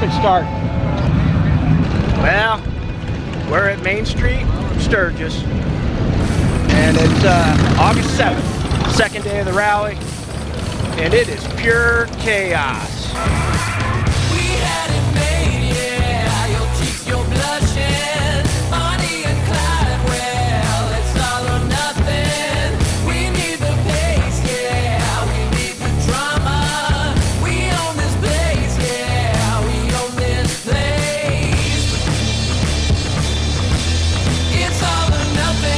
perfect start. Well, we're at Main Street, Sturgis, and it's August 7th, second day of the rally, and it is pure chaos. We had it made, yeah. Your cheeks, your blushing, Bonnie and Clyde. Well, it's all or nothing. We need the pace, yeah. We need the drama. We own this place, yeah. We own this place. It's all or nothing.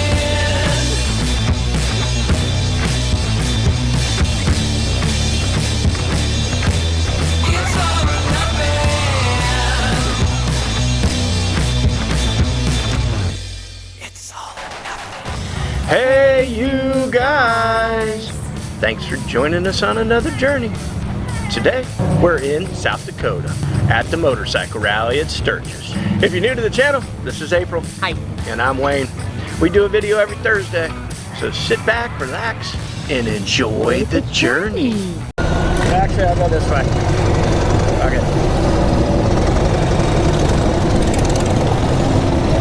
It's all or nothing. It's all or nothing. Hey, you guys! Thanks for joining us on another journey. Today, we're in South Dakota at the motorcycle rally at Sturgis. If you're new to the channel, this is April. Hi. And I'm Wayne. We do a video every Thursday, so sit back, relax, and enjoy the journey. Actually, I'll go this way. Okay.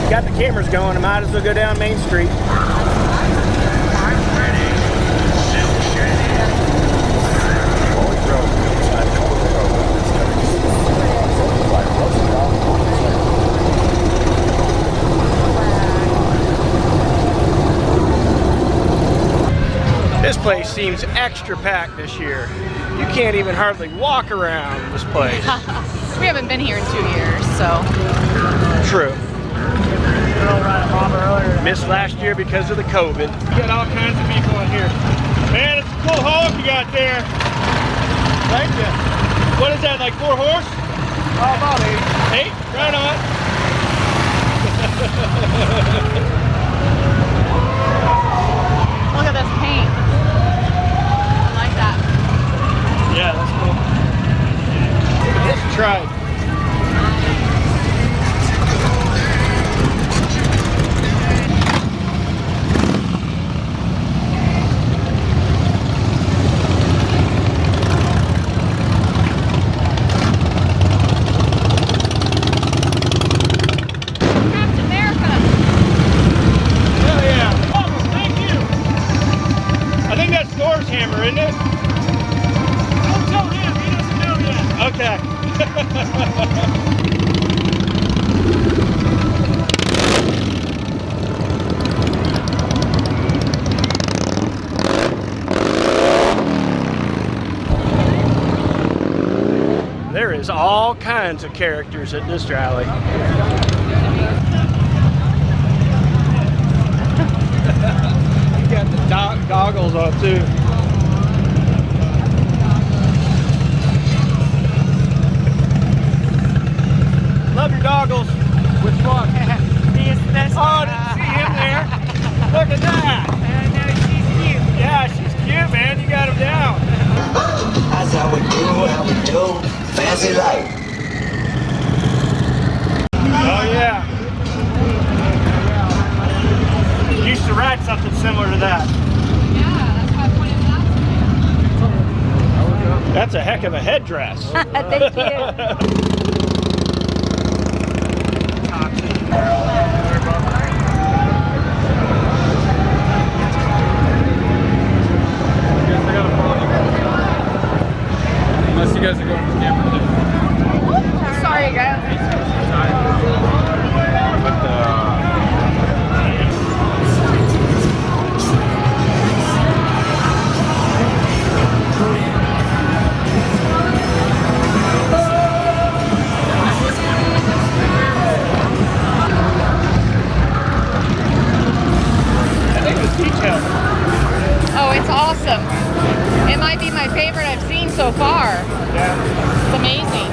Got the cameras going, I might as well go down Main Street. This place seems extra packed this year. You can't even hardly walk around this place. We haven't been here in 2 years, so. True. Missed last year because of the COVID. You got all kinds of people in here. Man, it's a cool hog you got there. Thank you. What is that, like 4 horse? Oh, about 8. 8? Right on. Look at this paint. I like that. Yeah, that's cool. Let's try it. Captain America. Hell yeah. Oh, thank you. I think that's Thor's hammer, isn't it? Don't tell him, he doesn't know yet. Okay. There is all kinds of characters at this rally. You got the goggles on too. Love your goggles. Which one? Oh, didn't see him there. Look at that. She's cute. Yeah, she's cute, man. You got him down. That's how we do, fancy life. Oh yeah. Used to ride something similar to that. Yeah, that's why I pointed it out to me. That's a heck of a headdress. Thank you. Unless you guys are going to camera. Sorry, guys. Oh, it's awesome. It might be my favorite I've seen so far. Yeah. It's amazing.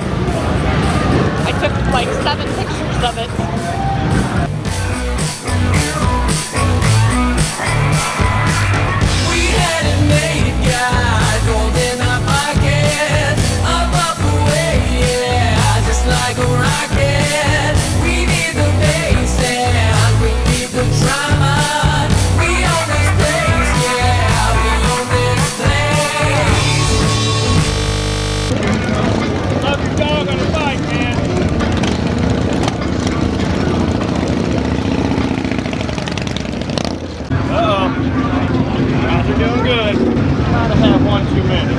I took like 7 pictures of it. We had it made, guys, gold in our pocket, up away, yeah, just like a rocket. We need the bass and we need the drama. We own this place, yeah, we own this place. Love your dog on the bike, man. one too many.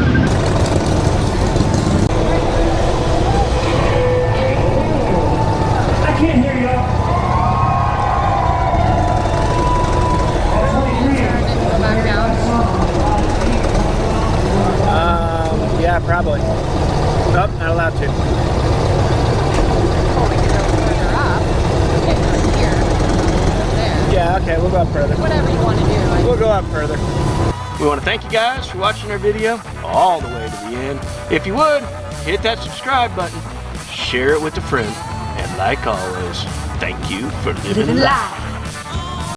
I can't hear y'all. Yeah, probably. Nope, not allowed to. Oh, we can go further up. Okay, right here. There. Yeah, okay, we'll go up further. Whatever you want to do. We'll go up further. We want to thank you guys for watching our video all the way to the end. If you would, hit that subscribe button, share it with a friend, and like always, thank you for living life.